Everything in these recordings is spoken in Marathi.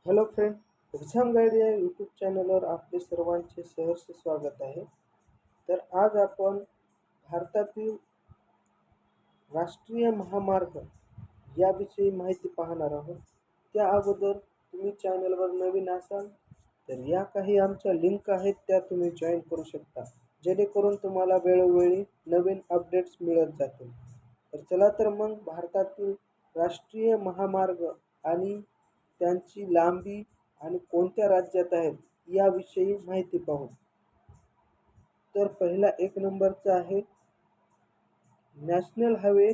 हॅलो फ्रेंड, एक्झाम गाईड या यूट्यूब चॅनलवर आपले सर्वांचे सहर्ष स्वागत आहे. तर आज आपण भारतातील राष्ट्रीय महामार्ग याविषयी माहिती पाहणार आहोत. त्या अगोदर तुम्ही चॅनलवर नवीन असाल तर या काही आमच्या लिंक आहेत त्या तुम्ही जॉईन करू शकता, जेणेकरून तुम्हाला वेळोवेळी नवीन अपडेट्स मिळत जातील. तर चला तर मग भारतातील राष्ट्रीय महामार्ग आणि त्यांची लांबी आणि कोणत्या राज्यात आहेत याविषयी माहिती पाहू. तर पहिला एक नंबरचा आहे नॅशनल हायवे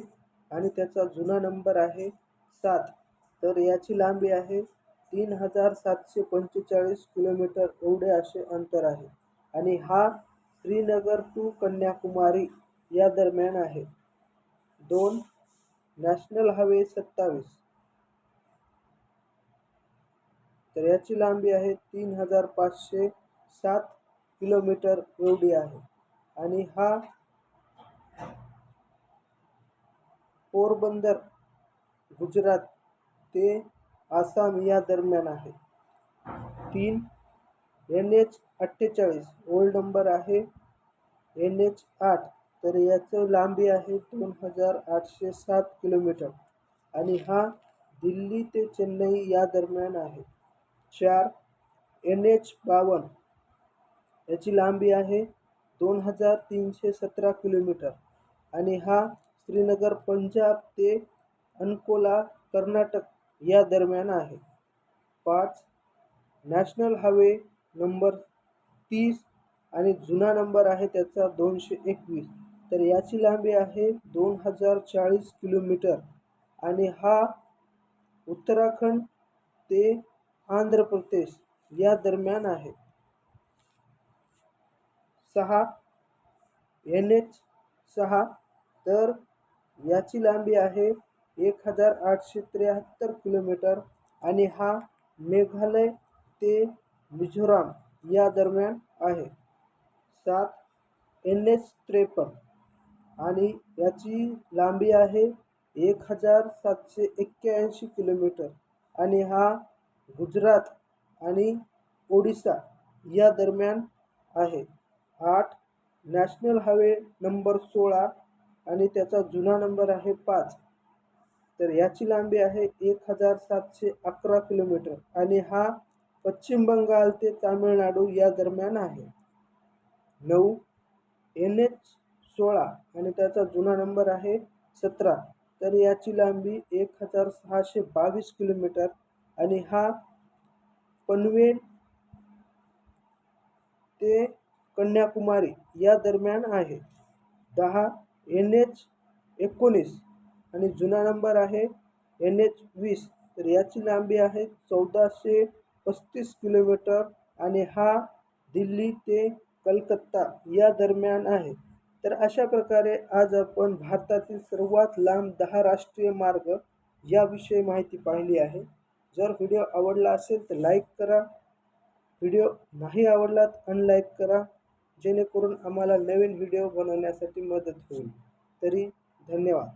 आणि त्याचा जुना नंबर आहे 7. तर याची लांबी आहे 3745 किलोमीटर एवढे असे अंतर आहे आणि हा श्रीनगर टू कन्याकुमारी या दरम्यान आहे. 2. National highway 27. तर याची लांबी आहे 3507 किलोमीटर एवढी आहे आणि हा पोरबंदर गुजरात ते आसाम या दरम्यान आहे. 3. NH48 ओल्ड नंबर आहे NH8. तर याचं लांबी आहे 2807 किलोमीटर आणि हा दिल्ली ते चेन्नई या दरम्यान आहे. 4. NH52 याची लांबी आहे 2317 किलोमीटर आणि हा श्रीनगर पंजाब ते अंकोला कर्नाटक या दरम्यान आहे. 5. नॅशनल हायवे नंबर 30 आणि जुना नंबर आहे त्याचा 221. तर याची लांबी आहे 2040 किलोमीटर आणि हा उत्तराखंड ते आंध्र प्रदेश या दरम्यान आहे. 6. NH6. तर याची लांबी आहे 1873 किलोमीटर आणि हा मेघालय ते मिझोराम या दरम्यान आहे. 7. NH53 आणि याची लांबी आहे 1781 किलोमीटर आणि हा गुजरात आणि ओडिसा या दरम्यान आहे. 8. नॅशनल हायवे नंबर 16 आणि त्याचा जुना नंबर आहे 5. तर याची लांबी आहे 1711 किलोमीटर आणि हा पश्चिम बंगाल ते तामिळनाडू या दरम्यान आहे. 9. NH16 आणि त्याचा जुना नंबर आहे 17. तर याची लांबी 1622 किलोमीटर आणि हा पनवेल ते कन्याकुमारी या दरम्यान आहे. 10. NH19 आणि जुना नंबर आहे NH20. तर याची लांबी आहे 1435 किलोमीटर आणि हा दिल्ली ते कलकत्ता या दरम्यान आहे. तर अशा प्रकारे आज आपण भारतातील सर्वात लांब 10 राष्ट्रीय मार्ग याविषयी माहिती पाहिली आहे. जर व्हिडिओ आवडला असेल तर लाईक करा, व्हिडिओ नाही आवडला तर अनलाईक करा, जेणेकरून आम्हाला नवीन व्हिडिओ बनवण्यासाठी मदत होईल. तरी धन्यवाद.